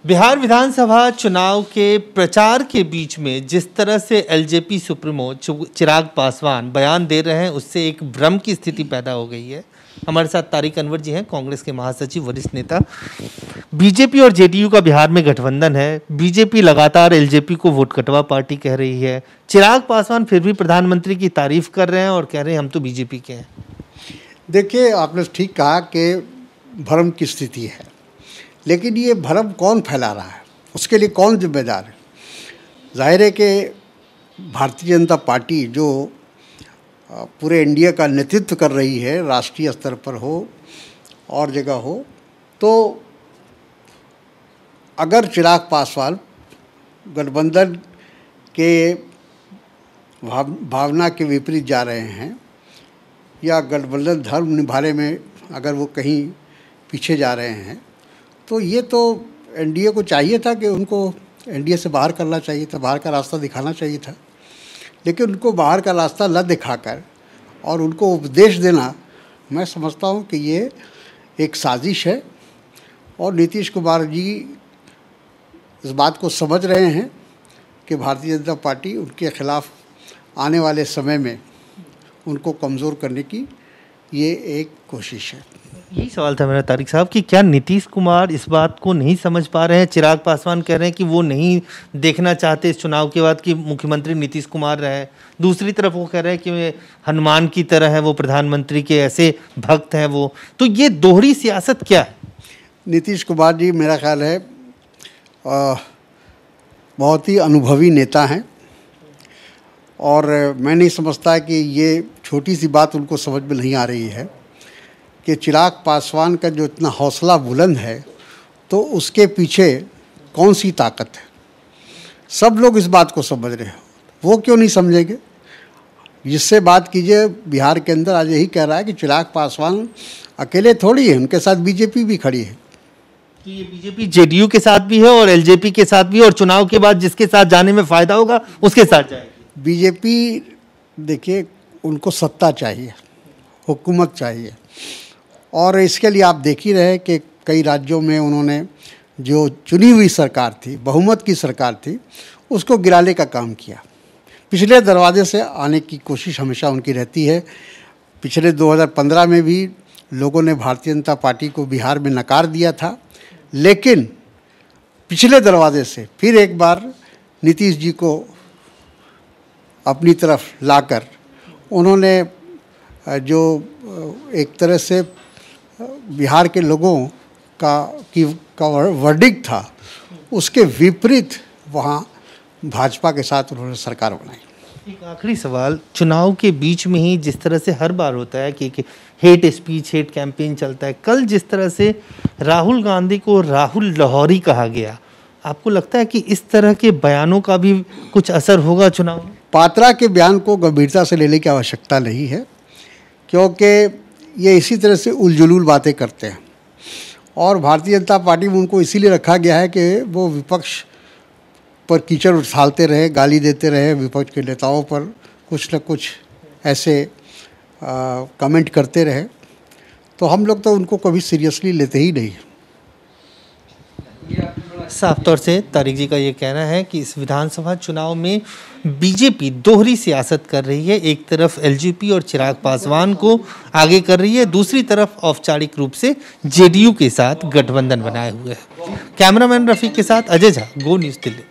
बिहार विधानसभा चुनाव के प्रचार के बीच में जिस तरह से एलजेपी सुप्रीमो चिराग पासवान बयान दे रहे हैं, उससे एक भ्रम की स्थिति पैदा हो गई है। हमारे साथ तारिक अनवर जी हैं, कांग्रेस के महासचिव, वरिष्ठ नेता। बीजेपी और जेडीयू का बिहार में गठबंधन है। बीजेपी लगातार एलजेपी को वोट कटवा पार्टी कह रही है। चिराग पासवान फिर भी प्रधानमंत्री की तारीफ कर रहे हैं और कह रहे हैं हम तो बीजेपी के हैं। देखिए, आपने ठीक कहा कि भ्रम की स्थिति है, लेकिन ये भ्रम कौन फैला रहा है, उसके लिए कौन जिम्मेदार है? जाहिर है कि भारतीय जनता पार्टी जो पूरे इंडिया का नेतृत्व कर रही है, राष्ट्रीय स्तर पर हो और जगह हो, तो अगर चिराग पासवान गठबंधन के भावना के विपरीत जा रहे हैं या गठबंधन धर्म निभाने में अगर वो कहीं पीछे जा रहे हैं, तो ये तो एनडीए को चाहिए था कि उनको एनडीए से बाहर करना चाहिए था, बाहर का रास्ता दिखाना चाहिए था। लेकिन उनको बाहर का रास्ता न दिखाकर और उनको उपदेश देना, मैं समझता हूँ कि ये एक साजिश है। और नीतीश कुमार जी इस बात को समझ रहे हैं कि भारतीय जनता पार्टी उनके खिलाफ आने वाले समय में उनको कमज़ोर करने की ये एक कोशिश है। यही सवाल था मेरा तारिक साहब कि क्या नीतीश कुमार इस बात को नहीं समझ पा रहे हैं? चिराग पासवान कह रहे हैं कि वो नहीं देखना चाहते इस चुनाव के बाद कि मुख्यमंत्री नीतीश कुमार रहे। दूसरी तरफ वो कह रहे हैं कि हनुमान की तरह है वो, प्रधानमंत्री के ऐसे भक्त हैं वो। तो ये दोहरी सियासत क्या है? नीतीश कुमार जी मेरा ख्याल है बहुत ही अनुभवी नेता हैं और मैं नहीं समझता कि ये छोटी सी बात उनको समझ में नहीं आ रही है कि चिराग पासवान का जो इतना हौसला बुलंद है, तो उसके पीछे कौन सी ताकत है। सब लोग इस बात को समझ रहे हैं, वो क्यों नहीं समझेंगे? जिससे बात कीजिए, बिहार के अंदर आज यही कह रहा है कि चिराग पासवान अकेले थोड़ी है, उनके साथ बीजेपी भी खड़ी है। तो ये बीजेपी जेडीयू के साथ भी है और एलजेपी के साथ भी, और चुनाव के बाद जिसके साथ जाने में फ़ायदा होगा उसके साथ जाएगी। बीजेपी, देखिए, उनको सत्ता चाहिए, हुकूमत चाहिए, और इसके लिए आप देख ही रहे कि कई राज्यों में उन्होंने जो चुनी हुई सरकार थी, बहुमत की सरकार थी, उसको गिराने का काम किया। पिछले दरवाजे से आने की कोशिश हमेशा उनकी रहती है। पिछले 2015 में भी लोगों ने भारतीय जनता पार्टी को बिहार में नकार दिया था, लेकिन पिछले दरवाजे से फिर एक बार नीतीश जी को अपनी तरफ लाकर उन्होंने जो एक तरह से बिहार के लोगों का वर्डिक्ट था, उसके विपरीत वहाँ भाजपा के साथ उन्होंने सरकार बनाई। एक आखिरी सवाल, चुनाव के बीच में ही जिस तरह से हर बार होता है कि हेट स्पीच, हेट कैंपेन चलता है, कल जिस तरह से राहुल गांधी को राहुल लाहौरी कहा गया, आपको लगता है कि इस तरह के बयानों का भी कुछ असर होगा चुनाव में? पात्रा के बयान को गंभीरता से लेने की आवश्यकता नहीं है, क्योंकि ये इसी तरह से उलझुल बातें करते हैं और भारतीय जनता पार्टी में उनको इसीलिए रखा गया है कि वो विपक्ष पर कीचड़ उछालते रहे, गाली देते रहे, विपक्ष के नेताओं पर कुछ न कुछ ऐसे कमेंट करते रहे। तो हम लोग तो उनको कभी सीरियसली लेते ही नहीं। साफ तौर से तारिक जी का ये कहना है कि इस विधानसभा चुनाव में बीजेपी दोहरी सियासत कर रही है। एक तरफ एलजेपी और चिराग पासवान को आगे कर रही है, दूसरी तरफ औपचारिक रूप से जेडीयू के साथ गठबंधन बनाए हुए है। कैमरामैन रफीक के साथ अजय झा, गो न्यूज़ दिल्ली।